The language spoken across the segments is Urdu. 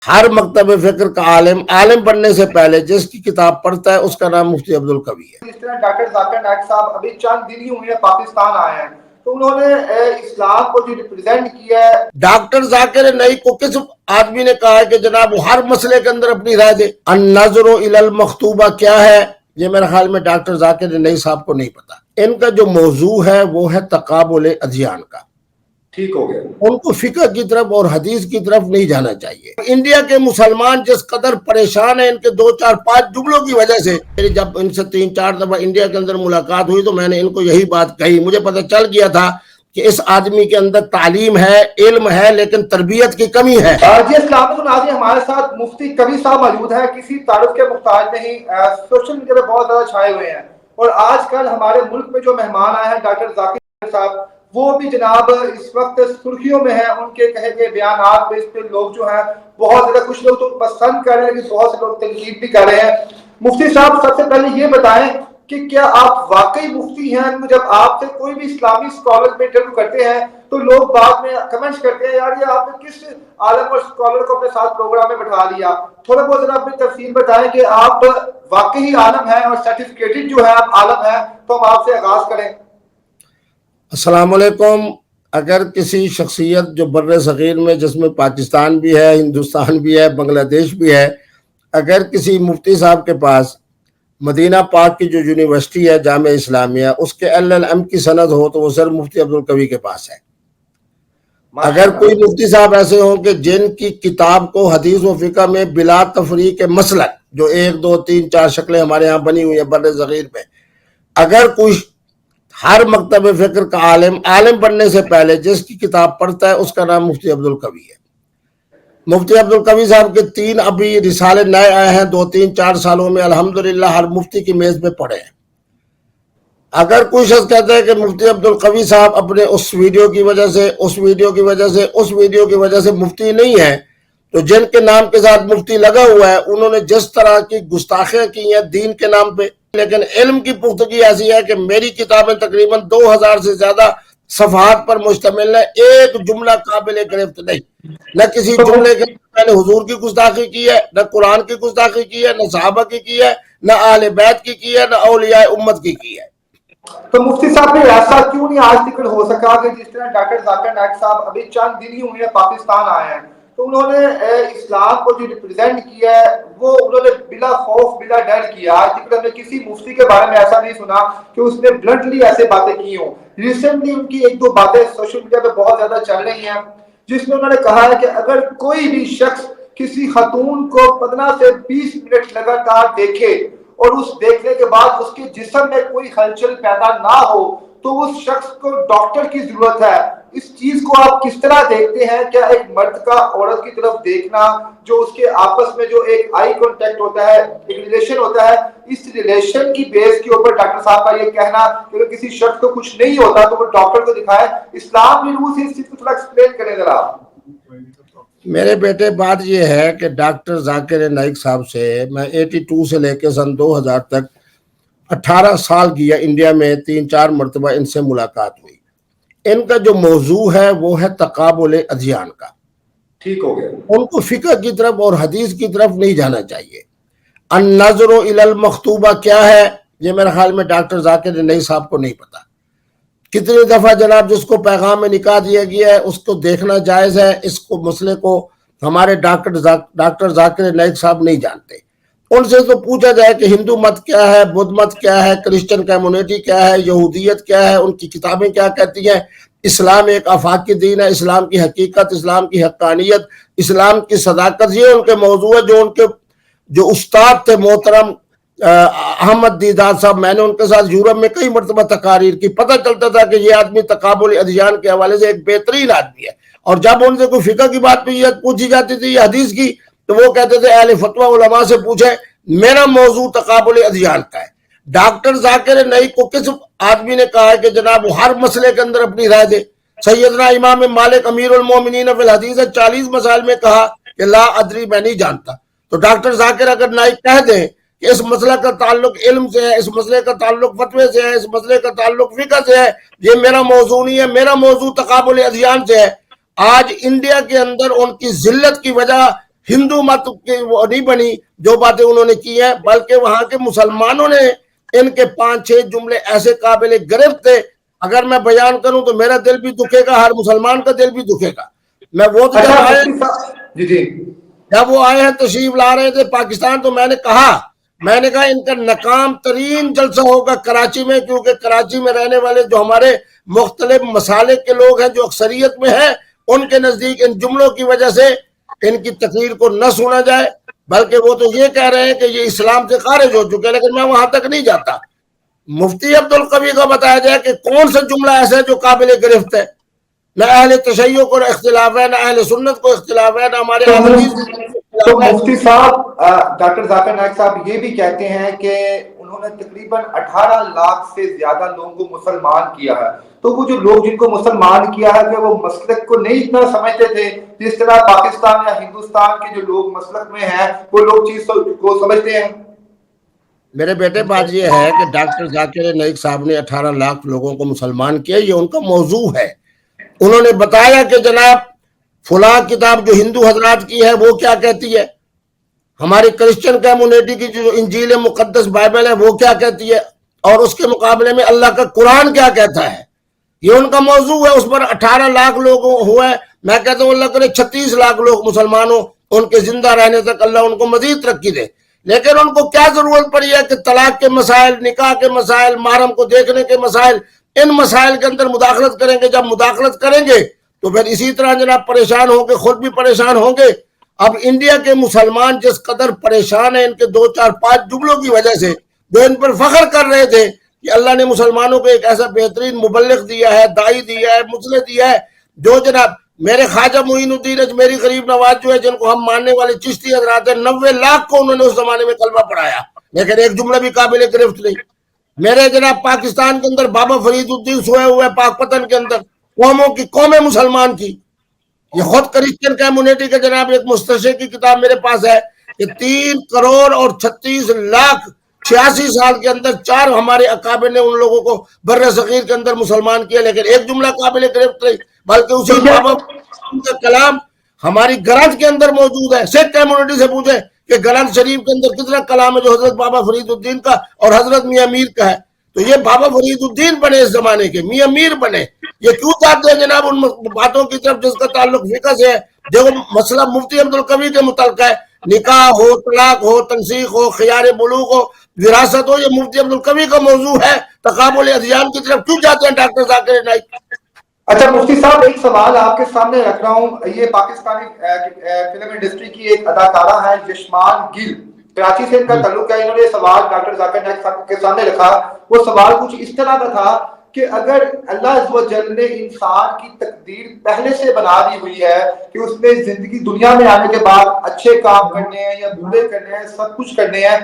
ہر مکتب فکر کا عالم بننے سے پہلے جس کی کتاب پڑھتا ہے اس کا نام مفتی عبدالقوی ہے۔ اس طرح ڈاکٹر ذاکر نائک صاحب ابھی چند دن ہی ہوئے ہیں پاکستان آئے ہیں، تو انہوں نے اسلام کو جو ریپرزینٹ کیا ہے۔ ڈاکٹر ذاکر نائک کو کس آدمی نے کہا ہے کہ جناب وہ ہر مسئلے کے اندر اپنی رائے دے؟ النظر الی المخطوبہ کیا ہے یہ میرے خیال میں ڈاکٹر ذاکر نائک صاحب کو نہیں پتا۔ ان کا جو موضوع ہے وہ ہے تقابل ادیان کا۔ ٹھیک ہو گیا، ان کو فقہ کی طرف اور حدیث کی طرف نہیں جانا چاہیے۔ انڈیا کے مسلمان جس قدر پریشان ہیں ان کے 2 4 5 جملوں کی وجہ سے، جب ان سے 3 4 دفعہ انڈیا کے اندر ملاقات ہوئی تو میں نے ان کو یہی بات کہی، مجھے پتہ چل گیا تھا کہ اس آدمی کے اندر تعلیم ہے، علم ہے، لیکن تربیت کی کمی ہے۔ جی السلام علیکم ناظرین، ہمارے ساتھ مفتی قوی صاحب موجود ہیں، کسی تعارف کے محتاج نہیں، سوشل میڈیا پہ بہت زیادہ چھائے ہوئے ہیں، اور آج کل ہمارے ملک میں جو مہمان آئے ہیں ڈاکٹر ذاکر صاحب، وہ بھی جناب اس وقت سرخیوں میں ہیں، ان کے کہے گئے بیانات پہ اس پہ لوگ جو ہیں بہت زیادہ، کچھ لوگ تو پسند کر رہے ہیں لیکن بہت سے لوگ تنقید بھی کر رہے ہیں۔ مفتی صاحب سب سے پہلے یہ بتائیں کہ کیا آپ واقعی مفتی ہیں؟ جب آپ سے کوئی بھی اسلامی اسکالر پہ انٹرویو کرتے ہیں تو لوگ بعد میں کمنٹس کرتے ہیں یار یہ آپ نے کس عالم اور اسکالر کو اپنے ساتھ پروگرام میں بٹھا لیا۔ تھوڑا بہت ذرا اپنی تفصیل بتائیں کہ آپ واقعی عالم ہیں اور سرٹیفکیٹڈ جو ہے آپ عالم ہیں، تو ہم آپ سے آغاز کریں۔ السلام علیکم۔ اگر کسی شخصیت جو بر صغیر میں، جس میں پاکستان بھی ہے، ہندوستان بھی ہے، بنگلہ دیش بھی ہے، اگر کسی مفتی صاحب کے پاس مدینہ پاک کی جو یونیورسٹی ہے جامعہ اسلامیہ، اس کے LLM کی سند ہو تو وہ صرف مفتی عبدالقوی کے پاس ہے۔ اگر کوئی مفتی صاحب ایسے ہوں کہ جن کی کتاب کو حدیث و فقہ میں بلا تفریق مسلک، جو 1 2 3 4 شکلیں ہمارے ہاں بنی ہوئی ہیں بر صغیر میں، اگر کوئی ہر مکتب فکر کا عالم بننے سے پہلے جس کی کتاب پڑھتا ہے اس کا نام مفتی عبدالقوی ہے۔ مفتی عبدالقوی صاحب کے 3 ابھی رسالے نئے آئے ہیں 2 3 4 سالوں میں، الحمدللہ ہر مفتی کی میز پہ پڑے ہیں۔ اگر کوئی شخص کہتا ہے کہ مفتی عبدالقوی صاحب اپنے اس ویڈیو کی وجہ سے، اس ویڈیو کی وجہ سے، اس ویڈیو کی وجہ سے مفتی نہیں ہے، تو جن کے نام کے ساتھ مفتی لگا ہوا ہے انہوں نے جس طرح کی گستاخیاں کی ہیں دین کے نام پہ، لیکن علم کی پختگی ایسی ہے کہ میری کتابیں تقریباً 2000 سے زیادہ صفحات پر مشتمل ہے، ایک جملہ قابل گرفت نہیں، نہ کسی جملے کے میں نے حضور کی گستاخی کی ہے، نہ قرآن کی گستاخی کی ہے، نہ صحابہ کی ہے، نہ اہل بیت کی ہے، نہ اولیاء امت کی ہے۔ تو مفتی صاحب نے ایسا کیوں نہیں آج تک ہو سکا کہ جس طرح ڈاکٹر ذاکر نائک صاحب ابھی چند دن ہی ہوئے ہیں پاکستان آئے ہیں، تو انہوں نے اسلام کو جو ریپرزینٹ کیا ہے وہ انہوں نے بلا خوف بلا ڈر کیا۔ آج تک ہم نے کسی مفتی کے بارے میں ایسا نہیں سنا کہ اس نے بلنٹلی ایسے باتیں کی ہوں۔ ریسنٹلی ان کی 1 2 باتیں سوشل میڈیا پہ بہت زیادہ چل رہی ہیں، جس میں انہوں نے کہا ہے کہ اگر کوئی بھی شخص کسی خاتون کو 15 سے 20 منٹ لگاتار دیکھے اور اس دیکھنے کے بعد اس کے جسم میں کوئی ہلچل پیدا نہ ہو تو اس شخص کو ڈاکٹر کی ضرورت ہے۔ اس چیز کو آپ کس طرح دیکھتے ہیں؟ کیا ایک مرد کا عورت کی طرف دیکھنا، جو اس کے آپس میں جو ایک آئی کانٹیکٹ ہوتا ہے، ایک ریلیشن ہوتا ہے، اس ریلیشن کی بیس کے اوپر ڈاکٹر صاحب کا یہ کہنا کہ اگر کسی شخص کو کچھ نہیں ہوتا تو وہ ڈاکٹر کو دکھائے، اسلام کی روح سے اس چیز کو تھوڑا ایکسپلین کریں ذرا۔ میرے بیٹے بات یہ ہے کہ ڈاکٹر ذاکر نائک صاحب سے میں 82 سے لے کے سن 2000 تک 18 سال کیا انڈیا میں، 3 4 مرتبہ ان سے ملاقات ہوئی۔ ان کا جو موضوع ہے وہ ہے تقابل ادیان کا۔ ٹھیک ہو گیا، ان کو فقہ کی طرف اور حدیث کی طرف نہیں جانا چاہیے۔ النظر الی المخطوبہ کیا ہے یہ میرے خیال میں ڈاکٹر ذاکر نائک صاحب کو نہیں پتا۔ کتنی دفعہ جناب جس کو پیغام میں نکاح دیا گیا ہے اس کو دیکھنا جائز ہے، اس کو مسئلے کو ہمارے ڈاکٹر ذاکر نائک صاحب نہیں جانتے۔ ان سے تو پوچھا جائے کہ ہندو مت کیا ہے، بدھ مت کیا ہے، کرسچن کمیونٹی کیا ہے، یہودیت کیا ہے، ان کی کتابیں کیا کہتی ہیں، اسلام ایک آفاقی دین ہے، اسلام کی حقیقت، اسلام کی حقانیت، اسلام کی صداقت، یہ ان کے موضوع ہے۔ جو ان کے جو استاد تھے محترم احمد دیدار صاحب، میں نے ان کے ساتھ یورپ میں کئی مرتبہ تقاریر کی، پتہ چلتا تھا کہ یہ آدمی تقابل ادیان کے حوالے سے ایک بہترین آدمی ہے۔ اور جب ان سے کوئی فقہ کی بات پوچھی جاتی تھی یا حدیث کی تو وہ کہتے تھے اہل فتویٰ علماء سے پوچھیں، میرا موضوع تقابل ادیان کا ہے۔ ڈاکٹر ذاکر نائک کو کس آدمی نے کہا ہے کہ جناب وہ ہر مسئلے کے اندر اپنی رائے دے؟ سیدنا امام مالک امیر المومنین فی الحدیث 40 مسائل میں کہا کہ لا ادری، میں نہیں جانتا۔ تو ڈاکٹر ذاکر اگر نائک کہہ دیں کہ اس مسئلہ کا تعلق علم سے ہے، اس مسئلے کا تعلق فتوے سے ہے، اس مسئلے کا تعلق فقہ سے ہے، یہ میرا موضوع نہیں ہے، میرا موضوع تقابل ادیان سے ہے۔ آج انڈیا کے اندر ان کی ذلت کی وجہ ہندو مت کی وہ نہیں بنی جو باتیں انہوں نے کی ہیں، بلکہ وہاں کے مسلمانوں نے ان کے 5-6 جملے ایسے قابل گرفت تھے، اگر میں بیان کروں تو میرا دل بھی دکھے گا، ہر مسلمان کا دل بھی دکھے گا۔ میں وہ تو اچھا جب آئے مفتی صاحب جی جی جب وہ آئے ہیں تشریف لا رہے تھے پاکستان، تو میں نے کہا ان کا ناکام ترین جلسہ ہوگا کراچی میں، کیونکہ کراچی میں رہنے والے جو ہمارے مختلف مسالک کے لوگ ہیں جو اکثریت میں ہیں، ان کے نزدیک ان جملوں کی وجہ سے ان کی تقریر کو نہ سنا جائے، بلکہ وہ تو یہ کہہ رہے ہیں کہ یہ اسلام سے خارج ہو چکے، لیکن میں وہاں تک نہیں جاتا۔ مفتی عبدالقوی کو بتایا جائے کہ کون سا جملہ ایسا ہے جو قابل گرفت ہے؟ نہ اہل تشیع کو اختلاف ہے، نہ اہل سنت کو اختلاف ہے، نہ ہمارے تو احادیث مف- کو تو اختلاف ہے۔ مفتی صاحب ڈاکٹر ذاکر نائک صاحب یہ بھی کہتے ہیں کہ انہوں نے تقریباً 18 لاکھ سے زیادہ لوگوں کو مسلمان کیا ہے، تو وہ جو لوگ جن کو مسلمان کیا ہے کہ وہ مسلک کو نہیں اتنا سمجھتے تھے جس طرح پاکستان یا ہندوستان کے جو لوگ مسلک میں ہیں وہ لوگ چیز کو سمجھتے ہیں۔ میرے بیٹے بات یہ ہے کہ ڈاکٹر ذاکر نائک صاحب نے 18 لاکھ لوگوں کو مسلمان کیا، یہ ان کا موضوع ہے۔ انہوں نے بتایا کہ جناب فلاں کتاب جو ہندو حضرات کی ہے وہ کیا کہتی ہے، ہماری کرسچن کمیونٹی کی جو انجیل مقدس بائبل ہے وہ کیا کہتی ہے، اور اس کے مقابلے میں اللہ کا قرآن کیا کہتا ہے۔ یہ ان کا موضوع ہے، اس پر 18 لاکھ لوگ ہوئے۔ میں کہتا ہوں اللہ کرے 36 لاکھ لوگ مسلمان ہوں، ان کے زندہ رہنے تک اللہ ان کو مزید ترقی دے۔ لیکن ان کو کیا ضرورت پڑی ہے کہ طلاق کے مسائل، نکاح کے مسائل، محرم کو دیکھنے کے مسائل، ان مسائل کے اندر مداخلت کریں گے۔ جب مداخلت کریں گے تو پھر اسی طرح جناب پریشان ہوں گے، خود بھی پریشان ہوں گے۔ اب انڈیا کے مسلمان جس قدر پریشان ہیں ان کے 2-4-5 جملوں کی وجہ سے، جو ان پر فخر کر رہے تھے کہ اللہ نے مسلمانوں کو ایک ایسا بہترین مبلغ دیا ہے، دائی دیا ہے، مسلح دیا ہے، جو جناب میرے خواجہ معین الدین اجمیری غریب نواز جو ہے، جن کو ہم ماننے والے چشتی حضرات ہیں، 90 لاکھ کو انہوں نے اس زمانے میں کلمہ پڑھایا، لیکن ایک جملہ بھی قابل گرفت نہیں۔ میرے جناب پاکستان کے اندر بابا فرید الدین سوئے ہوئے پاک پتن کے اندر، قومیں مسلمان کی، یہ خود کرسچن کمیونٹی کے جناب ایک مستشرق کی کتاب میرے پاس ہے کہ 3 کروڑ اور 36 لاکھ 86 سال کے اندر 4 ہمارے اکابر نے ان لوگوں کو بر صغیر کے اندر مسلمان کیا، لیکن ایک جملہ قابل گرفت نہیں، بلکہ اسی تو کیا بابا کا کلام ہماری گرنتھ کے اندر موجود ہے۔ سکھ کمیونٹی سے پوچھیں کہ گرنتھ شریف کے اندر کتنا کلام ہے جو حضرت بابا فرید الدین کا اور حضرت میاں میر کا ہے۔ تو یہ بابا فرید الدین بنے اس زمانے کے، میاں میر بنے، یہ کیوں چاہتے ہیں جناب ان باتوں کی طرف جس کا تعلق فقہ سے ہے؟ دیکھو مسئلہ مفتی عبدالقوی کے متعلق ہے، نکاح ہو، طلاق ہو، تنسیخ ہو، خیار بلوغ ہو، وراثت ہو، یہ مفتی عبدالقوی کا موضوع ہے۔ تقابل ادیان کی طرف کیوں جاتے ہیں ڈاکٹر ذاکر نائک؟ اچھا مفتی صاحب ایک سوال آپ کے سامنے رکھ رہا ہوں، یہ پاکستانی فلم انڈسٹری کی ایک اداکارہ ہے یشمان گل، کراچی سے ان کا تعلق ہے۔ انہوں نے سوال ڈاکٹر ذاکر نائک صاحب کے سامنے رکھا، وہ سوال کچھ اس طرح کا تھا کہ اگر اللہ عز و جل نے انسان کی تقدیر پہلے سے بنا دی ہوئی ہے کہ اس نے زندگی دنیا میں آنے کے بعد اچھے کام کرنے ہیں یا برے کرنے ہیں، سب کچھ کرنے ہیں،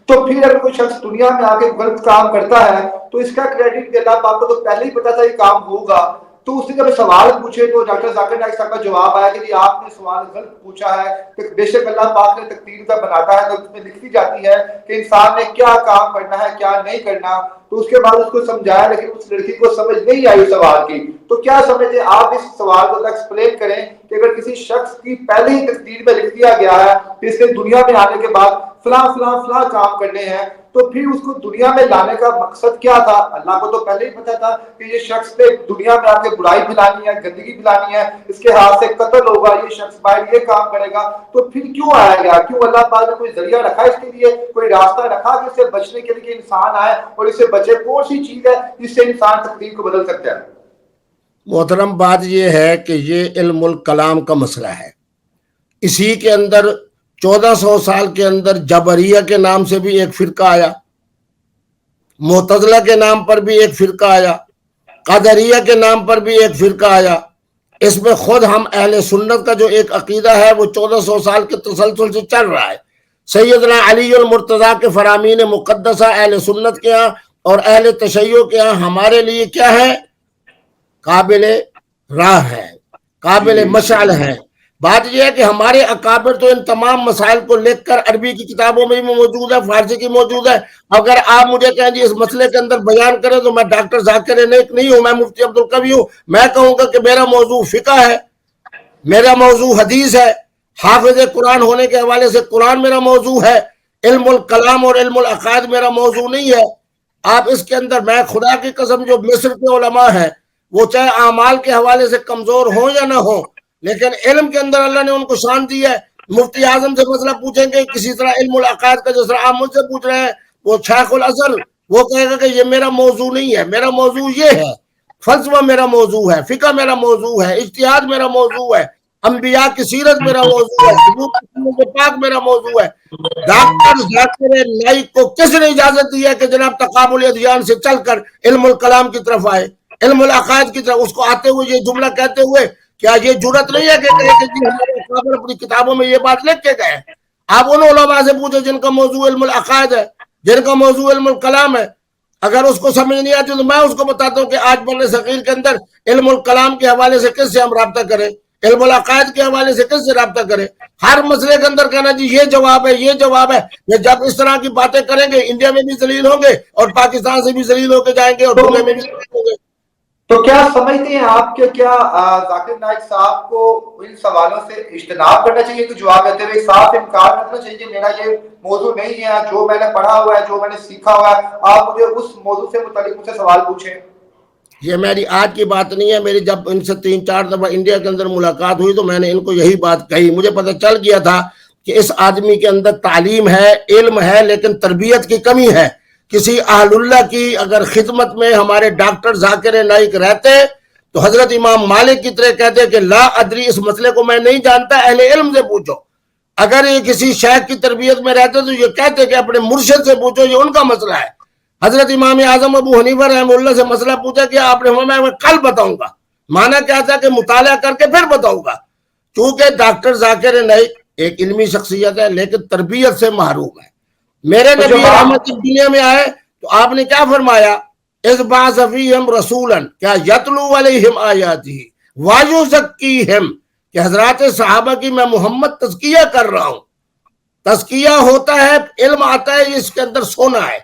تو پھر اگر کوئی شخص دنیا میں آ کے غلط کام کرتا ہے تو اس کا کریڈٹ کہ اللہ پاک کو تو پہلے ہی پتا تھا یہ کام ہوگا۔ تو اس نے جب سوال پوچھے تو ڈاکٹر ذاکر نائک صاحب کا جواب آیا کہ جی آپ نے سوال غلط پوچھا ہے، کہ بے شک اللہ پاک نے تقدیر کا بناتا ہے تو اس میں لکھی جاتی ہے کہ انسان نے کیا کام کرنا ہے کیا نہیں کرنا۔ تو اس کے بعد اس کو سمجھایا، لیکن اس لڑکی کو سمجھ نہیں آئی سوال کی۔ تو کیا سمجھتے آپ اس سوال کو ایکسپلین کریں کہ اگر کسی شخص کی پہلے ہی تقدیر میں لکھ دیا گیا ہے کہ اس نے دنیا میں آنے کے بعد فلاں فلاں فلاں کام کرنے ہیں، تو پھر اس کو دنیا میں لانے کا مقصد کیا تھا؟ اللہ کو تو پہلے ہی پتا تھا کہ یہ شخص نے دنیا میں آ کے برائی پھیلانی ہے، گندگی پھیلانی ہے، اس کے ہاتھ سے قتل ہوگا، یہ شخص باہر یہ کام کرے گا، تو پھر کیوں آیا گیا؟ کیوں اللہ پاک نے کوئی ذریعہ رکھا اس کے لیے، کوئی راستہ رکھا کہ اس سے بچنے کے لیے انسان آئے اور اس سے بچے؟ کون سی چیز ہے جس سے انسان تقدیر کو بدل سکتا ہے؟ محترم بات یہ ہے کہ یہ علم الکلام کا مسئلہ ہے، اسی کے اندر 1400 سال کے اندر جبریہ کے نام سے بھی ایک فرقہ آیا، معتزلہ کے نام پر بھی ایک فرقہ آیا، قادریہ کے نام پر بھی ایک فرقہ آیا۔ اس میں خود ہم اہل سنت کا جو ایک عقیدہ ہے وہ 1400 سال کے تسلسل سے چل رہا ہے۔ سیدنا علی المرتضیٰ کے فرامین مقدسہ اہل سنت کے ہاں اور اہل تشیع کے ہاں ہمارے لیے کیا ہے؟ قابل راہ ہے، قابل مشعل ہے۔ بات یہ ہے کہ ہمارے اکابر تو ان تمام مسائل کو لکھ کر عربی کی کتابوں میں بھی موجود ہے، فارسی کی موجود ہے۔ اگر آپ مجھے کہیں جی اس مسئلے کے اندر بیان کریں تو میں ڈاکٹر ذاکر نائک نہیں ہوں، میں مفتی عبدالقوی ہوں، میں کہوں گا کہ میرا موضوع فقہ ہے، میرا موضوع حدیث ہے، حافظ قرآن ہونے کے حوالے سے قرآن میرا موضوع ہے، علم الکلام اور علم العقائد میرا موضوع نہیں ہے۔ آپ اس کے اندر، میں خدا کی قسم، جو مصر کے علماء ہیں وہ چاہے اعمال کے حوالے سے کمزور ہوں یا نہ ہوں، لیکن علم کے اندر اللہ نے ان کو شان دی ہے۔ مفتی اعظم سے مسئلہ پوچھیں گے، کسی طرح علم العقائد کا جس طرح آپ مجھ سے پوچھ رہے ہیں، وہ شیخ الازہر وہ کہے گا کہ یہ میرا موضوع نہیں ہے، میرا موضوع یہ ہے، فلسفہ میرا موضوع ہے، فقہ میرا موضوع ہے، اجتہاد میرا موضوع ہے، انبیاء کی سیرت میرا موضوع ہے، حضور پاک میرا موضوع ہے۔ ڈاکٹر ذاکر نائک کو کس نے اجازت دی ہے کہ جناب تقابل ادیان سے چل کر علم الکلام کی طرف آئے، علم العقائد کی طرف؟ اس کو آتے ہوئے یہ جملہ کہتے ہوئے کیا یہ جرت نہیں ہے کہ کہے کہ جی ہمارے اکابر اپنی کتابوں میں یہ بات لکھ کے گئے؟ آپ ان علماء سے پوچھیں جن کا موضوع علم العقائد ہے، جن کا موضوع علم الکلام ہے۔ اگر اس کو سمجھ نہیں آتی تو میں اس کو بتاتا ہوں کہ آج بر صغیر کے اندر علم الکلام کے حوالے سے کس سے ہم رابطہ کریں، علم العقائد کے حوالے سے کس سے رابطہ کریں؟ ہر مسئلے کے اندر کہنا جی یہ جواب ہے، یہ جواب ہے۔ یہ جب اس طرح کی باتیں کریں گے، انڈیا میں بھی ذلیل ہوں گے اور پاکستان سے بھی ذلیل ہو کے جائیں گے اور دنیا میں بھی ذلیل ہوں گے۔ تو کیا سمجھتے ہیں آپ کہ کیا ذاکر نائک صاحب کو ان سوالوں سے اجتناب کرنا چاہیے کہ جواب دیتے ہوئے صاف انکار کرنا چاہیے کہ میرا یہ موضوع نہیں ہے، جو میں نے پڑھا ہوا ہے، جو میں نے سیکھا ہوا ہے، آپ مجھے اس موضوع سے متعلق مجھ سے سوال پوچھیں؟ یہ میری آج کی بات نہیں ہے، میری جب ان سے 3-4 دفعہ انڈیا کے اندر ملاقات ہوئی تو میں نے ان کو یہی بات کہی۔ مجھے پتہ چل گیا تھا کہ اس آدمی کے اندر تعلیم ہے، علم ہے، لیکن تربیت کی کمی ہے۔ کسی اہل اللہ کی اگر خدمت میں ہمارے ڈاکٹر ذاکر نائک رہتے تو حضرت امام مالک کی طرح کہتے کہ لا ادری، اس مسئلے کو میں نہیں جانتا، اہل علم سے پوچھو۔ اگر یہ کسی شیخ کی تربیت میں رہتے تو یہ کہتے کہ اپنے مرشد سے پوچھو، یہ ان کا مسئلہ ہے۔ حضرت امام اعظم ابو حنیفہ رحمہ اللہ سے مسئلہ پوچھا کہ آپ نے فرمایا میں کل بتاؤں گا۔ مانا کیا تھا کہ مطالعہ کر کے پھر بتاؤں گا۔ چونکہ ڈاکٹر ذاکر نائک ایک علمی شخصیت ہے لیکن تربیت سے محروم ہے۔ میرے نبی رحمت دنیا میں آئے تو آپ نے کیا فرمایا؟ اذ بعث فیہم رسولا کیا یتلو علیہم آیاتہ ویزکیہم، کہ حضرات صحابہ کی میں محمد تزکیہ کر رہا ہوں۔ تزکیہ ہوتا ہے، علم آتا ہے، اس کے اندر سونا ہے۔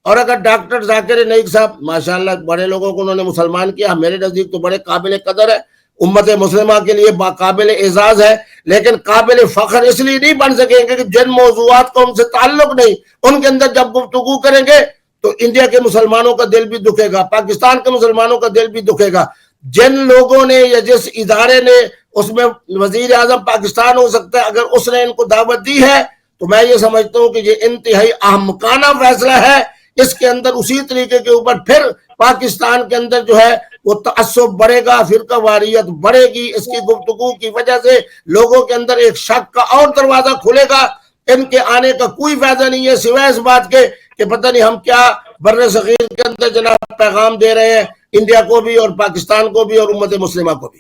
اور اگر ڈاکٹر ذاکر نائک صاحب ماشاءاللہ بڑے لوگوں کو انہوں نے مسلمان کیا، میرے نزدیک تو بڑے قابل قدر ہے، امت مسلمہ کے لیے قابل اعزاز ہے، لیکن قابل فخر اس لیے نہیں بن سکیں گے کہ جن موضوعات کو ان سے تعلق نہیں، ان کے اندر جب گفتگو کریں گے تو انڈیا کے مسلمانوں کا دل بھی دکھے گا، پاکستان کے مسلمانوں کا دل بھی دکھے گا۔ جن لوگوں نے یا جس ادارے نے، اس میں وزیر اعظم پاکستان ہو سکتا ہے، اگر اس نے ان کو دعوت دی ہے تو میں یہ سمجھتا ہوں کہ یہ انتہائی احمقانہ فیصلہ ہے۔ اس کے اندر اسی طریقے کے اوپر پھر پاکستان کے اندر جو ہے وہ تعصب بڑھے گا، فرقہ واریت بڑھے گی۔ اس کی گفتگو کی وجہ سے لوگوں کے اندر ایک شک کا اور دروازہ کھلے گا۔ ان کے آنے کا کوئی فائدہ نہیں ہے سوائے اس بات کے کہ پتہ نہیں ہم کیا بر صغیر کے اندر جناب پیغام دے رہے ہیں، انڈیا کو بھی اور پاکستان کو بھی اور امت مسلمہ کو بھی۔